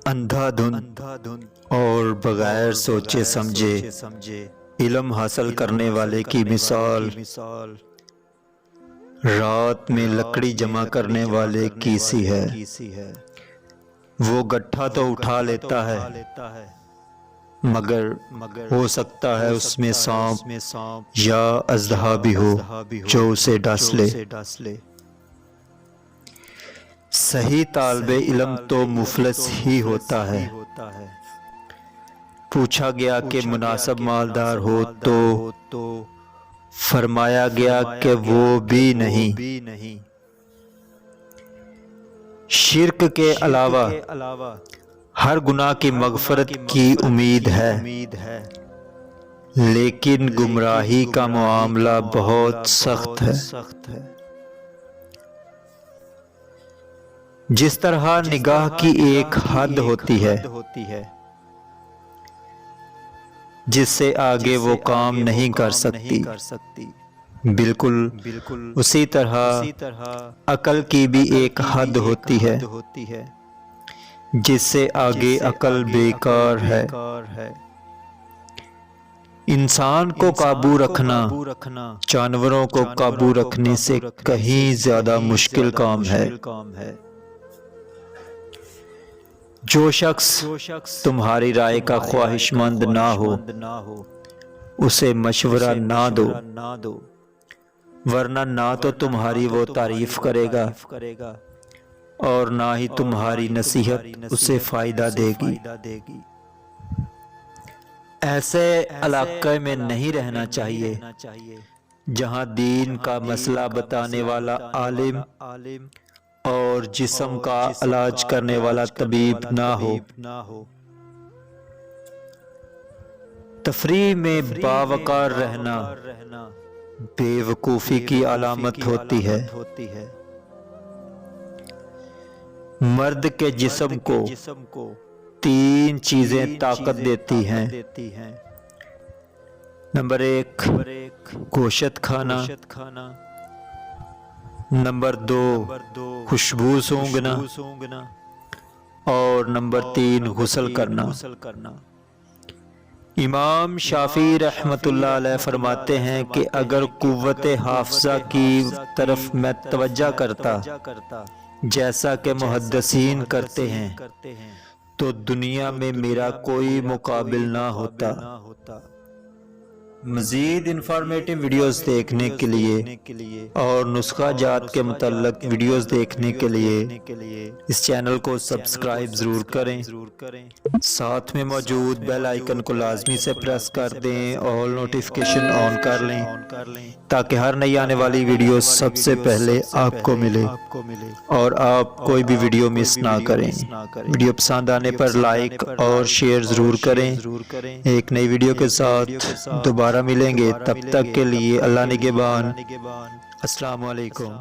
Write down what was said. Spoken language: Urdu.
اندھا دھند اور بغیر سوچے سمجھے علم حاصل کرنے والے کی مثال رات میں لکڑی جمع کرنے والے کی سی ہے۔ وہ گٹھا تو اٹھا لیتا ہے مگر ہو سکتا ہے اس میں سانپ یا اژدہا بھی ہو جو اسے ڈس لے۔ صحیح طالب علم تو مفلس ہی ہوتا ہے۔ پوچھا گیا کہ مناسب مالدار ہو تو فرمایا گیا کہ وہ بھی نہیں۔ شرک کے علاوہ ہر گناہ کی مغفرت کی امید ہے، لیکن گمراہی کا معاملہ بہت سخت ہے۔ جس طرح نگاہ کی ایک حد ہوتی ہے جس سے آگے وہ کام نہیں کر سکتی، بالکل اسی طرح عقل کی بھی ایک حد ہوتی ہے جس سے آگے عقل بیکار ہے۔ انسان کو قابو رکھنا جانوروں کو قابو رکھنے سے کہیں زیادہ مشکل کام ہے۔ جو شخص تمہاری رائے کا خواہش مند نہ ہو اسے مشورہ نہ دو، ورنہ نہ تو تمہاری وہ تعریف کرے گا اور نہ ہی تمہاری نصیحت اسے فائدہ دے گی۔ ایسے علاقے میں نہیں رہنا چاہیے جہاں دین کا مسئلہ بتانے والا عالم اور جسم کا علاج کرنے والا طبیب نہ ہو۔ تفریح میں باوقار رہنا بے وقوفی کی علامت ہوتی ہے۔ مرد کے جسم کو 3 چیزیں طاقت دیتی ہیں۔ نمبر 1 گوشت کھانا، نمبر 2 خوشبو سونگھنا اور نمبر 3 غسل کرنا۔ امام شافعی رحمۃ اللہ علیہ فرماتے ہیں کہ اگر قوت حافظہ کی طرف میں توجہ کرتا جیسا کہ محدثین کرتے ہیں تو دنیا میں میرا کوئی مقابل نہ ہوتا۔ مزید انفارمیٹو ویڈیوز دیکھنے کے لیے اور نسخہ جات کے متعلق ویڈیوز دیکھنے کے لیے اس چینل کو سبسکرائب ضرور کریں، ساتھ میں موجود بیل آئیکن کو لازمی سے پریس کر دیں اور نوٹیفیکیشن آن کر لیں تاکہ ہر نئی آنے والی ویڈیو سب سے پہلے آپ کو ملے اور آپ کوئی بھی ویڈیو مس نہ کریں۔ ویڈیو پسند آنے پر لائک اور شیئر ضرور کریں۔ ایک نئی ویڈیو کے ساتھ دوبارہ ملیں گے، تب تک کے لیے اللہ نگہبان۔ السلام علیکم۔